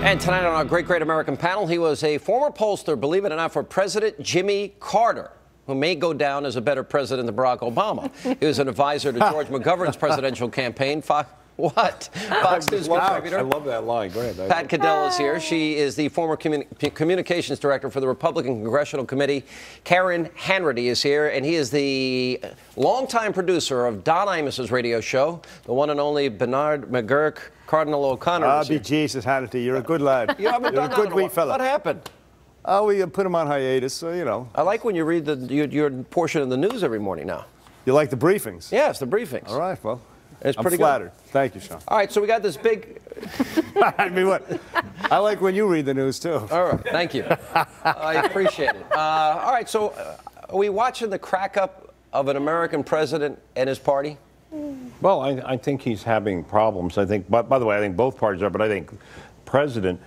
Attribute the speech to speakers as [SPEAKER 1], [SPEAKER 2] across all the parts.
[SPEAKER 1] And tonight on our Great American panel, he was a former pollster, believe it or not, for President Jimmy Carter, who may go down as a better president than Barack Obama. He was an advisor to George McGovern's presidential campaign. Fox News contributor.
[SPEAKER 2] I love that line. Go ahead.
[SPEAKER 1] Pat Caddell is here. She is the former communications director for the Republican Congressional Committee. Karen Hanratty is here, and he is the longtime producer of Don Imus's radio show, the one and only Bernard McGurk. Cardinal O'Connor.
[SPEAKER 3] I'll be Jesus, Hannity. You're a good lad.
[SPEAKER 1] You're a good wee fella. What happened?
[SPEAKER 3] Oh, we put him on hiatus, so, you know.
[SPEAKER 1] I like when you read your portion of the news every morning now.
[SPEAKER 3] You like the briefings?
[SPEAKER 1] Yes, the briefings.
[SPEAKER 3] All right, well,
[SPEAKER 1] it's
[SPEAKER 3] I'm
[SPEAKER 1] pretty
[SPEAKER 3] flattered.
[SPEAKER 1] Good.
[SPEAKER 3] Thank you, Sean.
[SPEAKER 1] All right, so we got this big...
[SPEAKER 3] I mean, what? I like when you read the news, too.
[SPEAKER 1] All right, thank you. I appreciate it. All right, so are we watching the crack-up of an American president and his party?
[SPEAKER 2] Well, I think he's having problems. I think, by the way, I think both parties are, but I think the president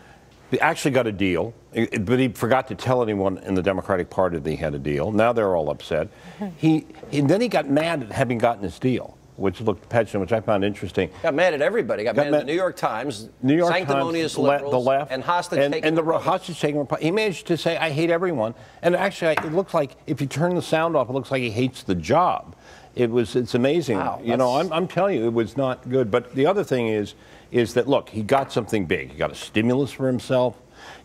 [SPEAKER 2] actually got a deal, but he forgot to tell anyone in the Democratic Party that he had a deal. Now they're all upset. And then he got mad at having gotten his deal, which looked petulant, which I found interesting.
[SPEAKER 1] Got mad at everybody. Got mad at the New York Times, sanctimonious liberals,
[SPEAKER 2] the left,
[SPEAKER 1] and hostage-taking.
[SPEAKER 2] And the hostage-taking. He managed to say, I hate everyone. And actually, it looks like, if you turn the sound off, it looks like he hates the job. It's amazing. Wow, you know, I'm telling you, it was not good. But the other thing is that, look, he got something big. He got a stimulus for himself.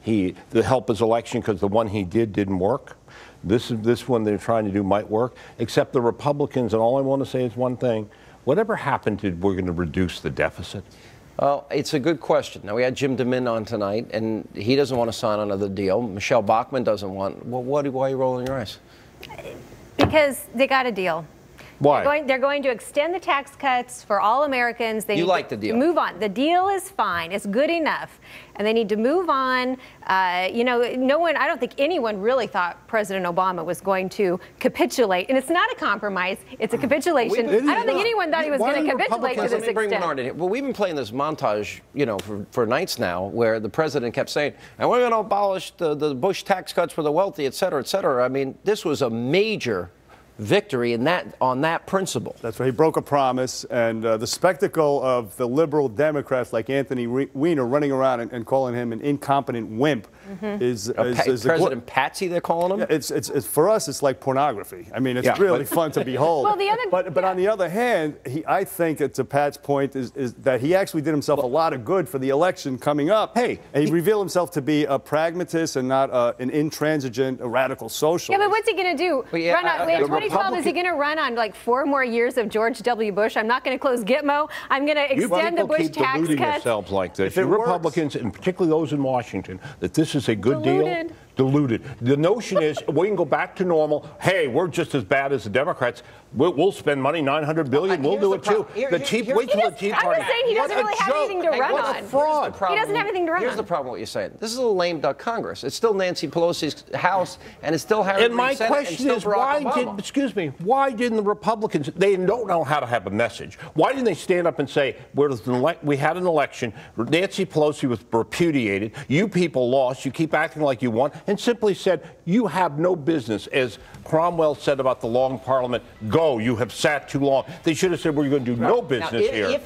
[SPEAKER 2] To help his election, because the one he didn't work. This one they're trying to do might work, except the Republicans, and all I want to say is one thing. Whatever happened to we're going to reduce the deficit?
[SPEAKER 1] Well, it's a good question. Now, we had Jim DeMint on tonight, and he doesn't want to sign another deal. Michelle Bachmann doesn't want. Well, why are you rolling your eyes?
[SPEAKER 4] Because they got a deal.
[SPEAKER 2] Why?
[SPEAKER 4] They're going to extend the tax cuts for all Americans. They
[SPEAKER 1] you
[SPEAKER 4] need
[SPEAKER 1] like the deal?
[SPEAKER 4] To move on. The deal is fine. It's good enough. And they need to move on. You know, I don't think anyone really thought President Obama was going to capitulate. And it's not a compromise. It's a capitulation. I don't think anyone thought he was going to capitulate to this extent.
[SPEAKER 1] Well, we've been playing this montage, you know, for nights now, where the president kept saying, and we're going to abolish the Bush tax cuts for the wealthy, et cetera, et cetera. I mean, this was a major victory on that principle.
[SPEAKER 3] That's right. He broke a promise, and the spectacle of the liberal Democrats like Anthony Weiner running around and calling him an incompetent wimp is
[SPEAKER 1] President Patsy, they're calling him.
[SPEAKER 3] Yeah, it's for us. It's like pornography. I mean, it's really fun to behold.
[SPEAKER 4] Well,
[SPEAKER 3] but on the other hand, I think, to Pat's point, is that he actually did himself a lot of good for the election coming up.
[SPEAKER 2] Hey,
[SPEAKER 3] and he revealed himself to be a pragmatist and not an intransigent, a radical socialist.
[SPEAKER 4] Yeah, but what's he going to do? Run on, in 2012, is he going to run on like 4 more years of George W. Bush? I'm not going to close Gitmo. I'm going to extend the Bush tax cuts.
[SPEAKER 2] You keep deluding yourselves like this. You Republicans, and particularly those in Washington, that this is a good deal. Deluded. The notion is we can go back to normal. Hey, we're just as bad as the Democrats. We'll spend money, $900 billion. We'll do it too.
[SPEAKER 4] Wait till the Tea Party. I'm just saying he doesn't really have anything to run on.
[SPEAKER 1] Fraud.
[SPEAKER 4] He doesn't have anything to run on.
[SPEAKER 1] Here's the problem with what you're saying. This is a lame duck Congress. It's still Nancy Pelosi's House, and it's still Harry.
[SPEAKER 2] And my question is, why didn't the Republicans? They don't know how to have a message. Why didn't they stand up and say, we had an election, Nancy Pelosi was repudiated, you people lost, you keep acting like you won, and simply said, you have no business, as Cromwell said about the long parliament, go, you have sat too long. They should have said, we're going to do no business here.
[SPEAKER 4] You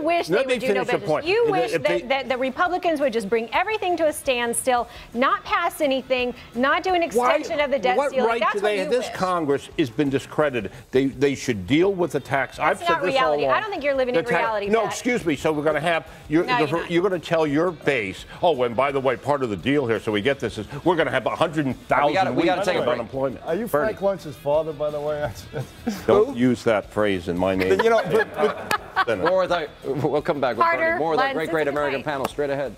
[SPEAKER 4] wish they would do no business. You wish that the Republicans would just bring everything to a standstill, not pass anything, not do an extension of the debt ceiling.
[SPEAKER 2] What right do they have? This Congress has been discredited. They should deal with the tax.
[SPEAKER 4] That's not reality. I don't think you're living in reality.
[SPEAKER 2] No, excuse me. So we're going to have, you're going to tell your base, oh, and by the way, part of the deal here, so we get this, is we're going to have 100,000
[SPEAKER 1] we got to take
[SPEAKER 2] unemployment.
[SPEAKER 3] Are you Frank Lunch's father, by the way?
[SPEAKER 2] Don't use that phrase in my name.
[SPEAKER 3] You know,
[SPEAKER 1] we'll come back with more of that Great American panel straight ahead.